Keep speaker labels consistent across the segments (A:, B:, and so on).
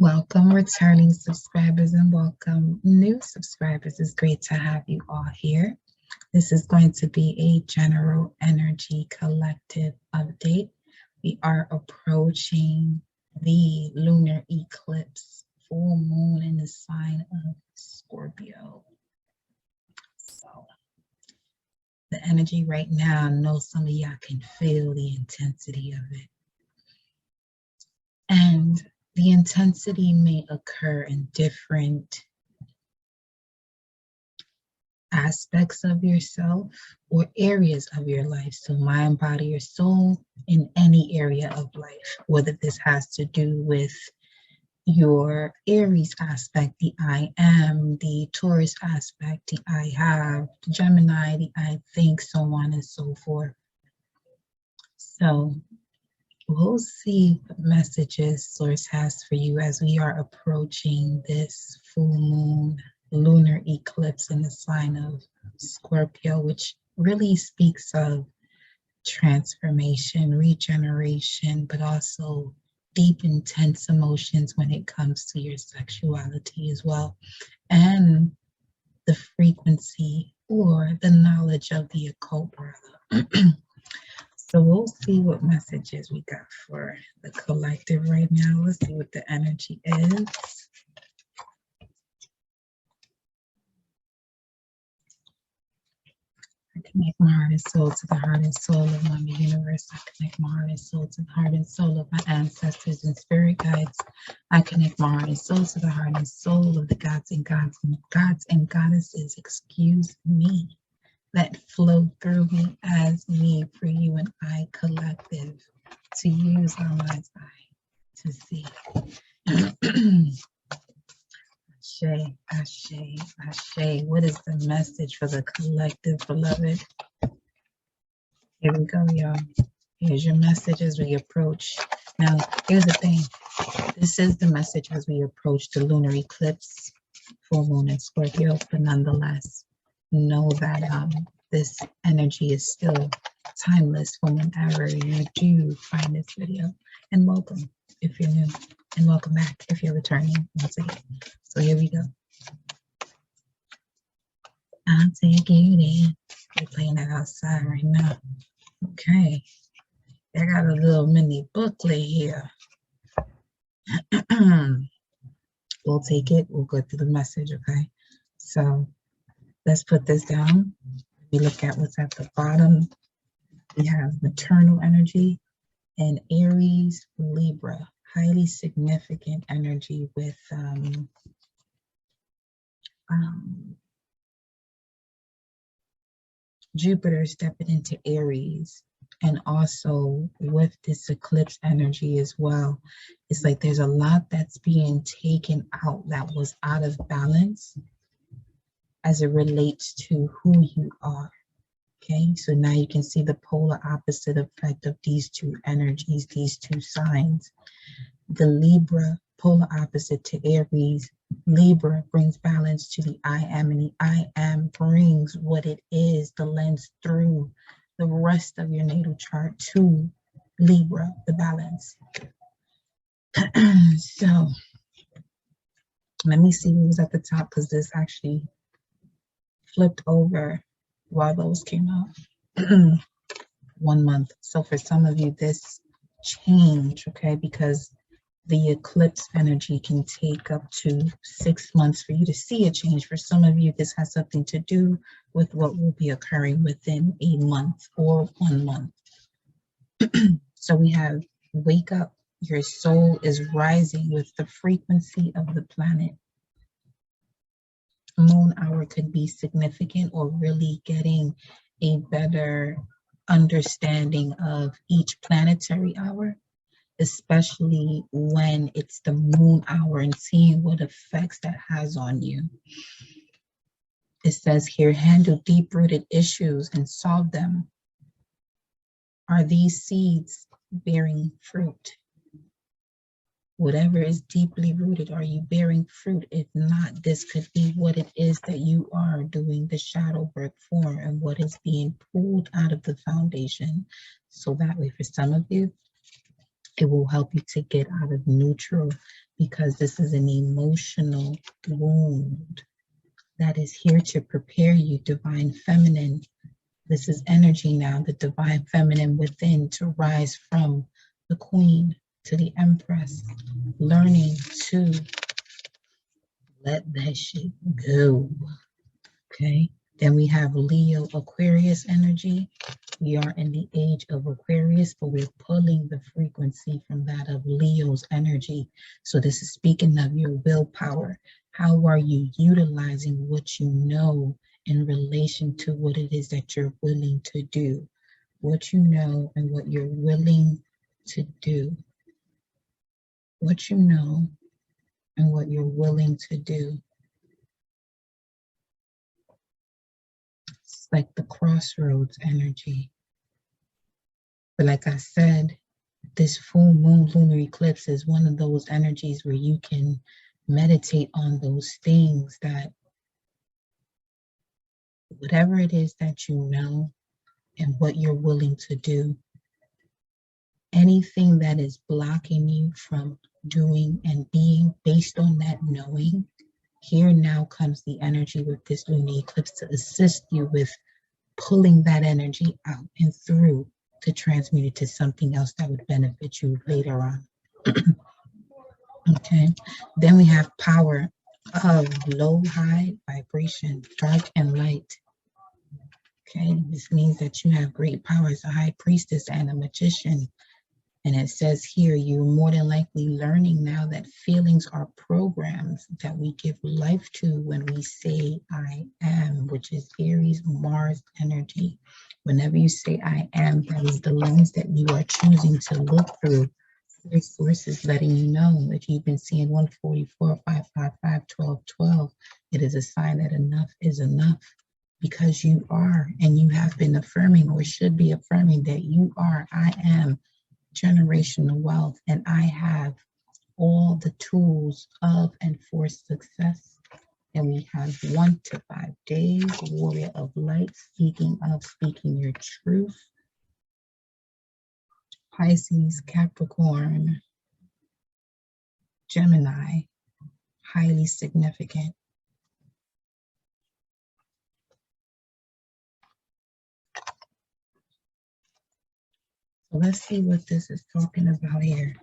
A: Welcome returning subscribers and welcome new subscribers. It's great to have you all here. This is going to be a general energy collective update. We are approaching the lunar eclipse, full moon in the sign of Scorpio. So the energy right now, I know some of y'all can feel the intensity of it. And the intensity may occur in different aspects of yourself or areas of your life. So mind, body, or soul in any area of life, whether this has to do with your Aries aspect, the I am, the Taurus aspect, the I have, the Gemini, the I think, so on and so forth. So we'll see what messages Source has for you as we are approaching this full moon lunar eclipse in the sign of Scorpio, which really speaks of transformation, regeneration, but also deep, intense emotions when it comes to your sexuality as well, and the frequency or the knowledge of the occult, rather. So we'll see what messages we got for the collective right now. Let's see what the energy is. I connect my heart and soul to the heart and soul of my universe. I connect my heart and soul to the heart and soul of my ancestors and spirit guides. I connect my heart and soul to the heart and soul of the gods and goddesses. Excuse me. That flow through me as me for you and I collective to use our mind's eye to see. Ashe, Ashe, Ashe. What is the message for the collective, beloved? Here we go, y'all. Here's your message as we approach. Now, here's the thing. This is the message as we approach the lunar eclipse, full moon in Scorpio, but nonetheless, know that this energy is still timeless for whenever you do find this video. And welcome if you're new, and welcome back if you're returning once again. So here we go. I'll take you there. We're playing that outside right now. Okay. I got a little mini booklet here. We'll take it. We'll go through the message, okay? So let's put this down. We look at what's at the bottom. We have maternal energy and Aries, Libra. Highly significant energy with Jupiter stepping into Aries, and also with this eclipse energy as well. It's like there's a lot that's being taken out that was out of balance as it relates to who you are. Okay, so now you can see the polar opposite effect of these two energies, these two signs. The Libra, polar opposite to Aries, Libra brings balance to the I am, and the I am brings what it is, the lens through the rest of your natal chart to Libra, the balance. So let me see who's at the top, because this actually flipped over while those came out. 1 month. So for some of you, this change, okay, because the eclipse energy can take up to 6 months for you to see a change. For some of you, this has something to do with what will be occurring within a month or 1 month. So we have wake up, your soul is rising with the frequency of the planet. Moon hour could be significant, or really getting a better understanding of each planetary hour, especially when it's the moon hour, and seeing what effects that has on you. It says here, handle deep-rooted issues and solve them. Are these seeds bearing fruit? Whatever is deeply rooted, are you bearing fruit? If not, this could be what it is that you are doing the shadow work for, and what is being pulled out of the foundation. So that way, for some of you, It will help you to get out of neutral, because this is an emotional wound that is here to prepare you, divine feminine. This is energy now, the divine feminine within, to rise from the queen to the empress, learning to let that shit go. Okay. Then we have Leo Aquarius energy. We are in the age of Aquarius, but we're pulling the frequency from that of Leo's energy. So this is speaking of your willpower. How are you utilizing what you know in relation to what it is that you're willing to do? What you know and what you're willing to do. What you know and what you're willing to do. It's like the crossroads energy. But like I said, this full moon lunar eclipse is one of those energies where you can meditate on those things, that whatever it is that you know and what you're willing to do, anything that is blocking you from doing and being based on that knowing, here now comes the energy with this lunar eclipse to assist you with pulling that energy out and through to transmute it to something else that would benefit you later on. Okay, then we have power of low, high vibration, dark and light. Okay, this means that you have great power as a high priestess and a magician. And it says here, you're more than likely learning now that feelings are programs that we give life to when we say I am, which is Aries, Mars energy. Whenever you say I am, that is the lens that you are choosing to look through. Your source is letting you know. If you've been seeing 144, 555, 12, 12, it is a sign that enough is enough, because you are, and you have been affirming, or should be affirming, that you are, I am generational wealth, and I have all the tools of and for success. And we have 1 to 5 days, warrior of light, speaking your truth. Pisces, Capricorn, Gemini, highly significant. So let's see what this is talking about here.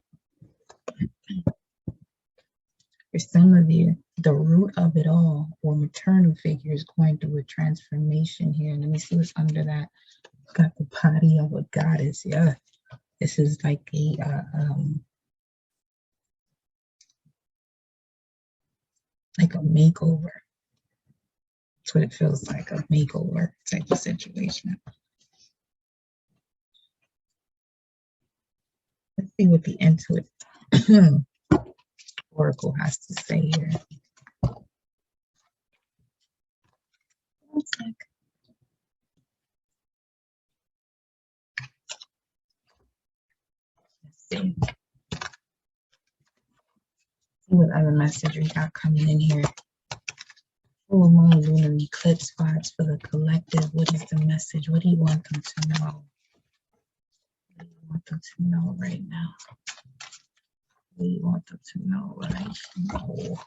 A: For some of you, the root of it all, or maternal figure, is going through a transformation here. Let me see what's under that. Got the body of a goddess. Yeah, this is like a makeover. That's what it feels like, a makeover type of situation. Let's see what the Intuit Oracle has to say here. One sec. Let's see. See what other message we got coming in here. Full moon lunar eclipse vibes for the collective. What is the message? What do you want them to know? What do you want them to know right now? What do you want them to know right now?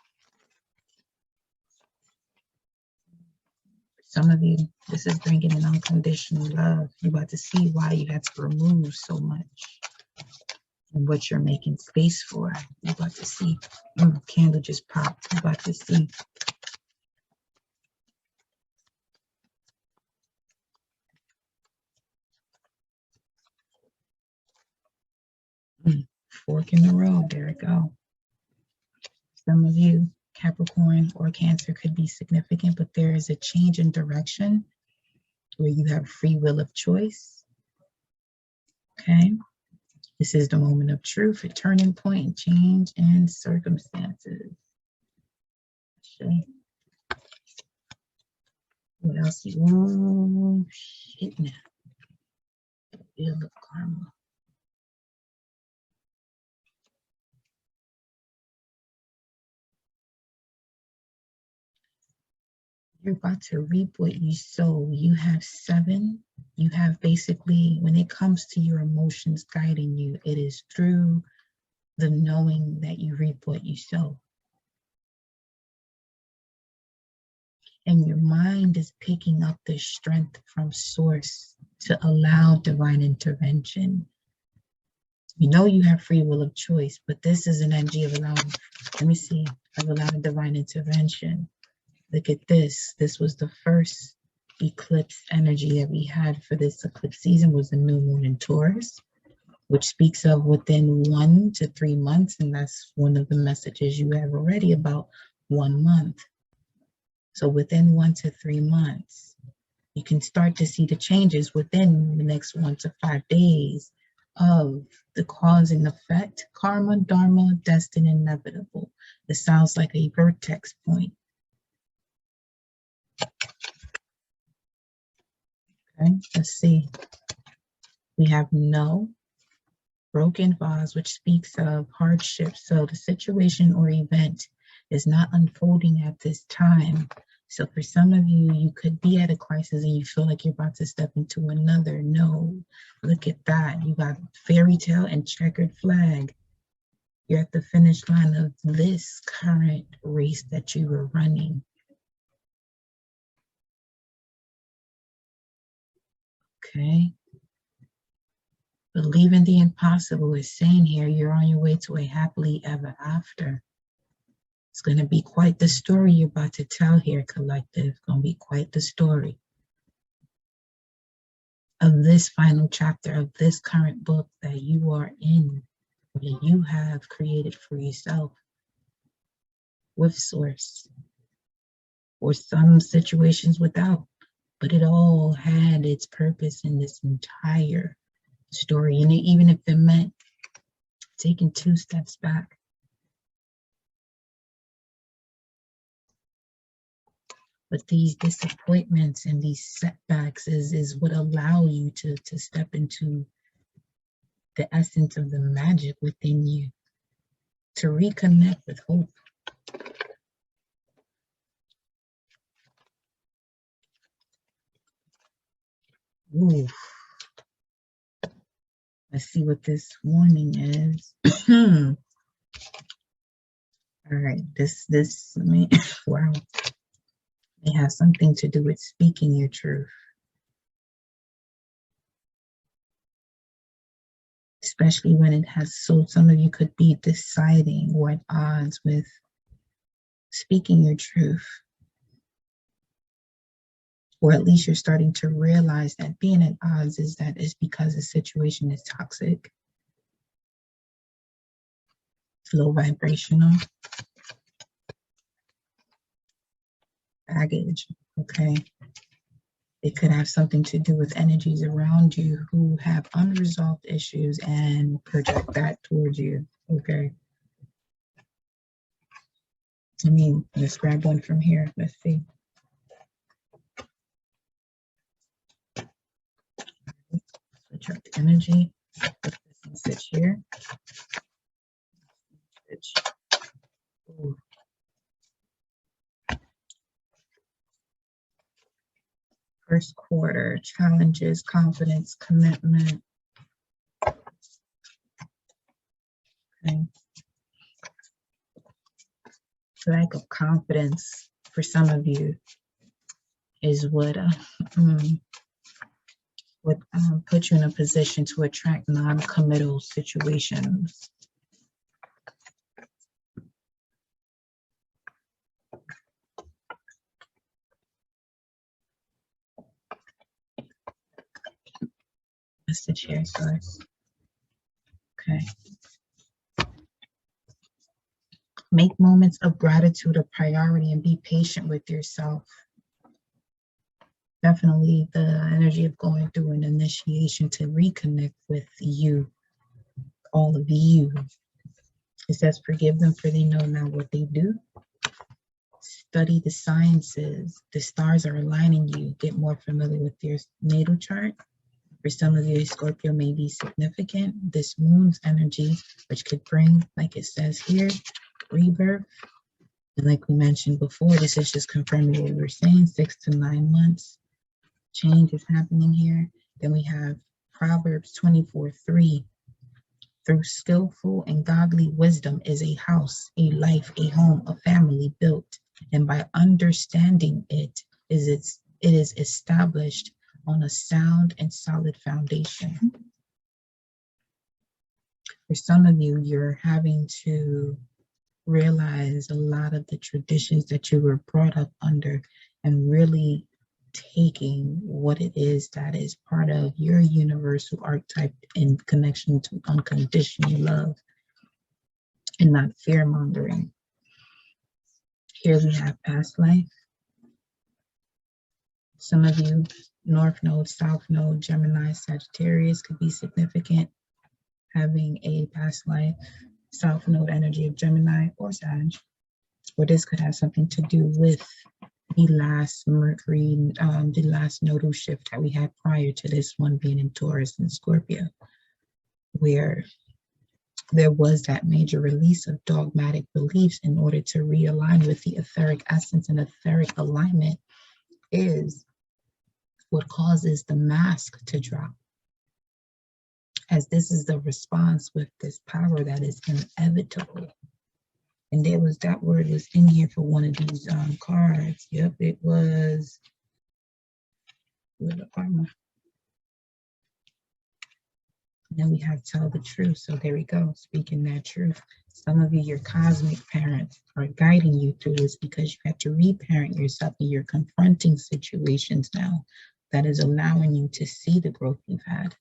A: Some of you, this is bringing in unconditional love. You're about to see why you had to remove so much and what you're making space for. You're about to see. Candle just popped. You're about to see. Fork in the road. There we go. Some of you, Capricorn or Cancer, could be significant, but there is a change in direction where you have free will of choice. Okay. This is the moment of truth, a turning point, change in circumstances. Okay. What else you want? Shit now. Feel of karma. You're about to reap what you sow. You have 7. You have basically, when it comes to your emotions guiding you, it is through the knowing that you reap what you sow. And your mind is picking up the strength from source to allow divine intervention. You know you have free will of choice, but this is an energy of allowing, of allowing divine intervention. Look at this. This was the first eclipse energy that we had for this eclipse season, was the new moon in Taurus, which speaks of within 1 to 3 months. And that's one of the messages you have already about 1 month. So within 1 to 3 months, you can start to see the changes within the next 1 to 5 days of the cause and effect, karma, dharma, destined, inevitable. It sounds like a vertex point. Okay, let's see. We have no, broken vase, which speaks of hardship. So the situation or event is not unfolding at this time. So for some of you, you could be at a crisis and you feel like you're about to step into another. No, look at that. You got fairy tale and checkered flag. You're at the finish line of this current race that you were running. Okay. Believing the impossible is saying here, you're on your way to a happily ever after. It's going to be quite the story you're about to tell here, collective. It's going to be quite the story of this final chapter of this current book that you are in, that you have created for yourself with source, or some situations without, but it all had its purpose in this entire story. And even if it meant taking 2 steps back, but these disappointments and these setbacks is what allow you to step into the essence of the magic within you, to reconnect with hope. Ooh. Let's see what this warning is. All right, this wow. It has something to do with speaking your truth. Especially when it has, so some of you could be deciding or at odds with speaking your truth. Or at least you're starting to realize that being at odds is because the situation is toxic. It's low vibrational. Baggage, okay? It could have something to do with energies around you who have unresolved issues and project that towards you, okay? Let's grab one from here. Let's see. Switch up the energy. Put this and sit here. Switch. Ooh. First quarter, challenges, confidence, commitment. Okay. Lack of confidence for some of you is what put you in a position to attract non-committal situations. Let's sit here first. Okay. Make moments of gratitude a priority and be patient with yourself. Definitely the energy of going through an initiation to reconnect with you, all of you. It says, forgive them for they know not what they do. Study the sciences. The stars are aligning you. Get more familiar with your natal chart. For some of you, Scorpio may be significant. This moon's energy, which could bring, like it says here, rebirth, And like we mentioned before, this is just confirming what we were saying, 6 to 9 months. Change is happening here. Then we have Proverbs 24:3. Through skillful and godly wisdom is a house, a life, a home, a family built. And by understanding it is established on a sound and solid foundation. For some of you, you're having to realize a lot of the traditions that you were brought up under and really taking what it is that is part of your universal archetype in connection to unconditional love and not fear mongering. Here we have past life. Some of you, North Node, South Node, Gemini, Sagittarius could be significant. Having a past life, South Node energy of Gemini or Sag, or this could have something to do with the last Mercury, the last nodal shift that we had prior to this one being in Taurus and Scorpio, where there was that major release of dogmatic beliefs in order to realign with the etheric essence, and etheric alignment is what causes the mask to drop, as this is the response with this power that is inevitable. And there was, that word was in here for one of these cards. Yep, it was karma. And then we have tell the truth. So there we go, speaking that truth. Some of you, your cosmic parents are guiding you through this because you have to reparent yourself, and you're confronting situations now that is allowing you to see the growth you've had.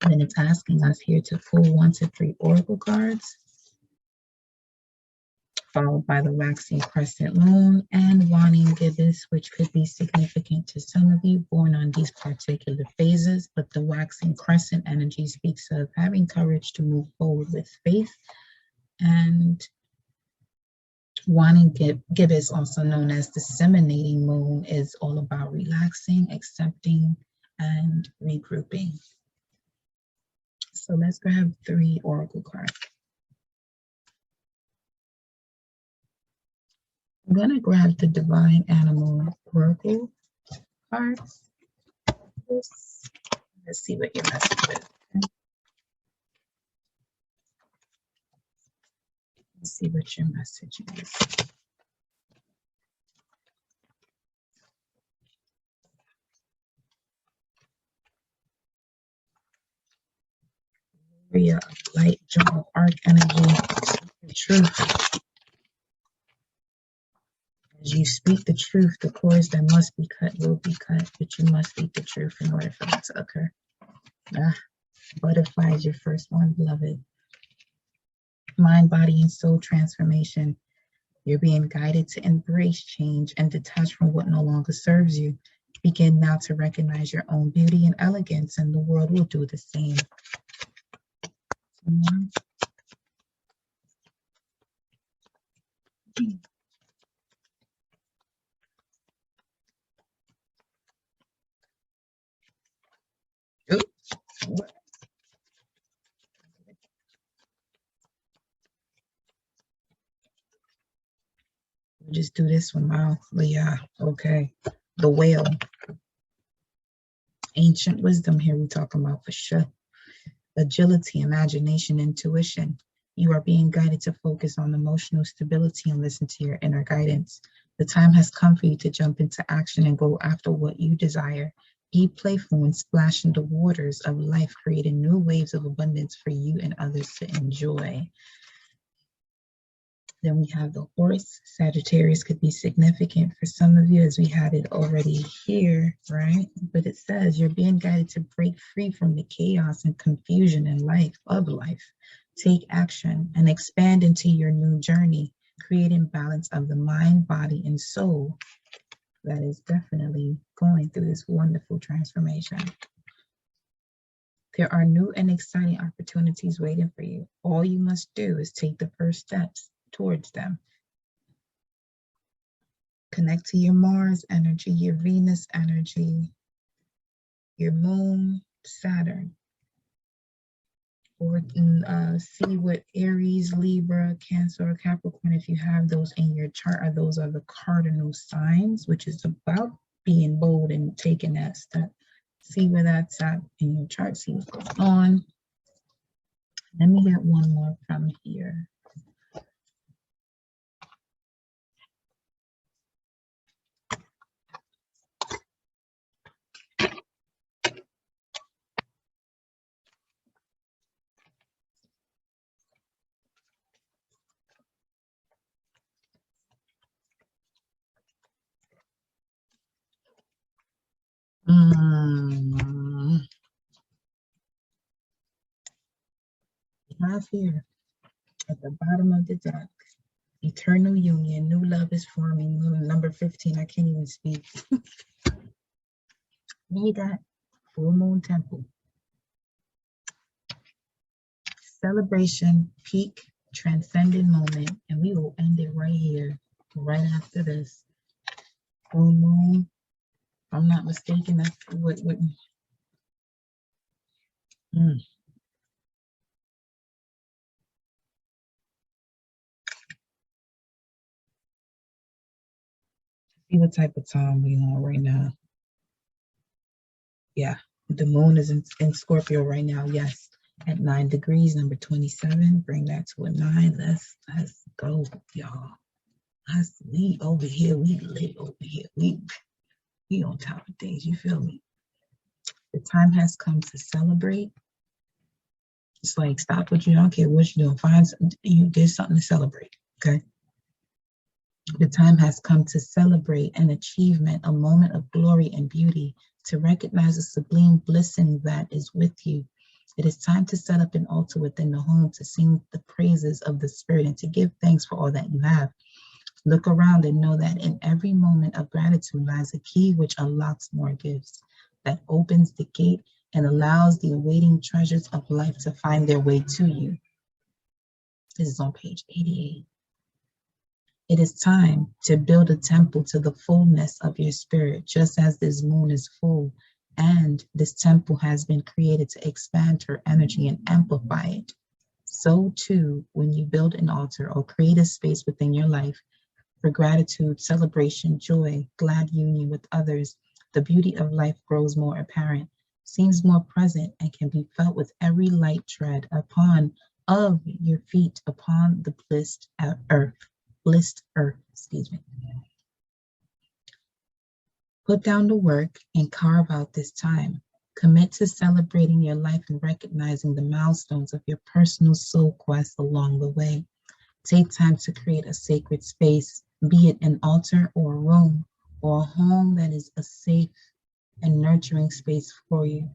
A: And then it's asking us here to pull 1 to 3 oracle cards, followed by the waxing crescent moon and waning gibbous, which could be significant to some of you born on these particular phases. But the waxing crescent energy speaks of having courage to move forward with faith. And waning gibbous, also known as disseminating moon, is all about relaxing, accepting, and regrouping. So let's grab 3 oracle cards. I'm going to grab the Divine Animal Oracle cards. Let's see what your message is. Let's see what your message is. Area of light, jump of arc energy, the truth. As you speak the truth, the cords that must be cut will be cut, but you must speak the truth in order for that to occur. Butterfly is your first one, beloved. Mind, body, and soul transformation. You're being guided to embrace change and detach from what no longer serves you. Begin now to recognize your own beauty and elegance, and the world will do the same. We'll just do this one now. But yeah, okay. The whale. Ancient wisdom here we're talking about for sure. Agility, imagination, intuition. You are being guided to focus on emotional stability and listen to your inner guidance. The time has come for you to jump into action and go after what you desire. Be playful and splash in the waters of life, creating new waves of abundance for you and others to enjoy. Then we have the horse. Sagittarius could be significant for some of you, as we had it already here, right? But it says you're being guided to break free from the chaos and confusion in life, of life. Take action and expand into your new journey, creating balance of the mind, body, and soul. That is definitely going through this wonderful transformation. There are new and exciting opportunities waiting for you. All you must do is take the first steps towards them. Connect to your Mars energy, your Venus energy, your Moon, Saturn. or see what Aries, Libra, Cancer, or Capricorn, if you have those in your chart, those are the cardinal signs, which is about being bold and taking that step. See where that's at in your chart, see what's going on. Let me get one more from here. We have here at the bottom of the deck, eternal union, new love is forming. Number 15, I can't even speak. Need that full moon temple. Celebration, peak, transcendent moment, and we will end it right here, right after this. Full moon, if I'm not mistaken, that's what see what type of time we on right now. Yeah, the moon is in Scorpio right now. Yes, at 9 degrees, number 27. Bring that to a 9. Let's go, y'all. We over here. We lit over here. We on top of things. You feel me? The time has come to celebrate. It's like, stop what you don't care what you're doing. Find something. There's something to celebrate. Okay. The time has come to celebrate an achievement, a moment of glory and beauty, to recognize the sublime blessing that is with you. It is time to set up an altar within the home to sing the praises of the Spirit and to give thanks for all that you have. Look around and know that in every moment of gratitude lies a key which unlocks more gifts, that opens the gate and allows the awaiting treasures of life to find their way to you. This is on page 88. It is time to build a temple to the fullness of your spirit, just as this moon is full, and this temple has been created to expand her energy and amplify it. So too, when you build an altar or create a space within your life for gratitude, celebration, joy, glad union with others, the beauty of life grows more apparent, seems more present, and can be felt with every light tread of your feet upon the blissed earth. Excuse me. Put down the work and carve out this time. Commit to celebrating your life and recognizing the milestones of your personal soul quest along the way. Take time to create a sacred space, be it an altar or a room or a home that is a safe and nurturing space for you.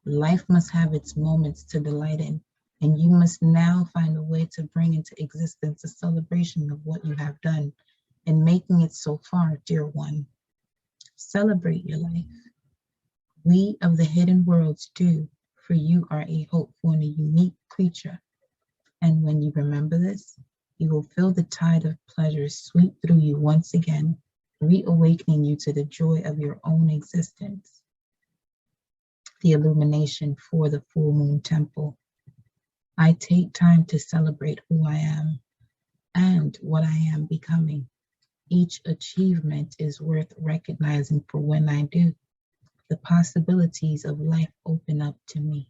A: Life must have its moments to delight in, and you must now find a way to bring into existence a celebration of what you have done and making it so far, dear one. Celebrate your life. We of the hidden worlds do, for you are a hopeful and a unique creature. And when you remember this, you will feel the tide of pleasure sweep through you once again, reawakening you to the joy of your own existence. The illumination for the full moon temple. I take time to celebrate who I am and what I am becoming. Each achievement is worth recognizing, for when I do, the possibilities of life open up to me.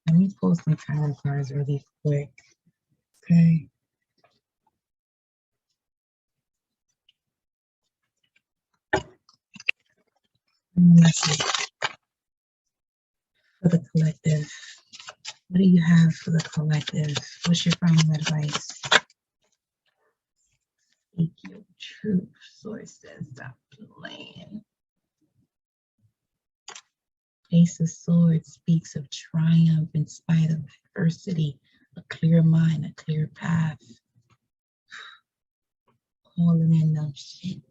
A: Let me pull some tarot cards really quick. Okay. Message for the collective. What do you have for the collective? What's your final advice? Speak your truth. Sources, stop playing. Ace of Swords speaks of triumph in spite of adversity, a clear mind, a clear path. Calling in them shit.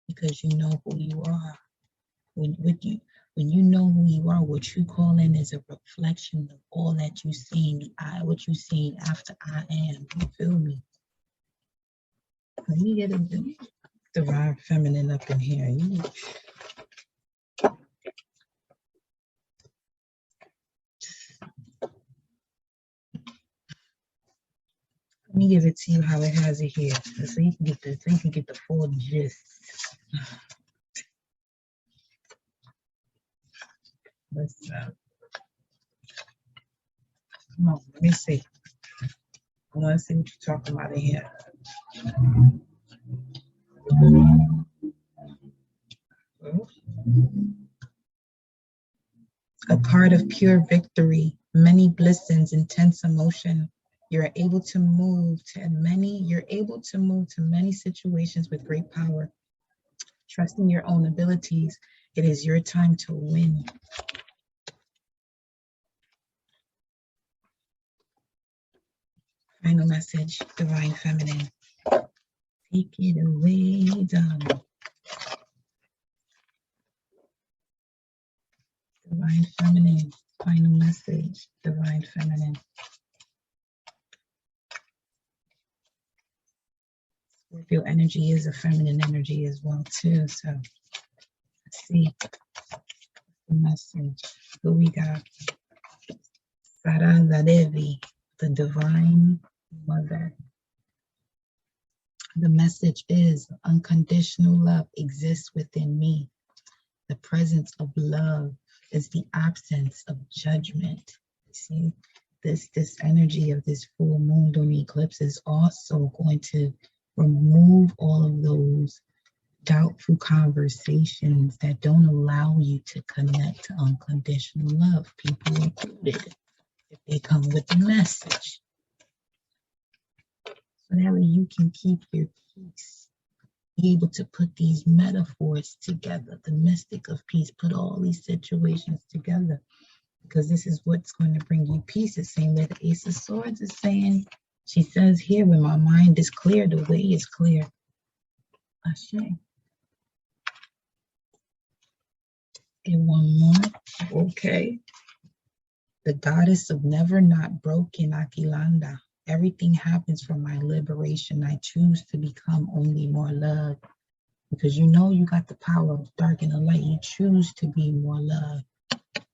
A: Because you know who you are. When you know who you are, what you call in is a reflection of all that you seen, what you seen after I am. You feel me? Let me get a divine feminine up in here. me give it to you how it has it here, so you can get the full gist. Let's come on, let me see. I want to see what you're talking about in here. A part of pure victory, many blessings, intense emotion. You're able to move to many situations with great power. Trusting your own abilities, it is your time to win. Final message, Divine Feminine. Take it away, darling. Divine Feminine, final message, Divine Feminine. Scorpio energy is a feminine energy as well too. So let's see the message. Who we got? Sarada Devi, the Divine Mother. The message is unconditional love exists within me. The presence of love is the absence of judgment. See, this energy of this full moon lunar eclipse is also going to remove all of those doubtful conversations that don't allow you to connect to unconditional love, people included, if they come with the message. So that way you can keep your peace. Be able to put these metaphors together. The mystic of peace, put all these situations together, because this is what's going to bring you peace. The same way the Ace of Swords is saying. She says here, when my mind is clear, the way is clear. Ashe. And one more. Okay. The goddess of never not broken, Akilanda. Everything happens for my liberation. I choose to become only more love. Because you know you got the power of dark and the light. You choose to be more love.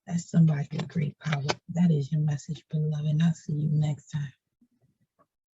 A: That's somebody with great power. That is your message, beloved. And I'll see you next time.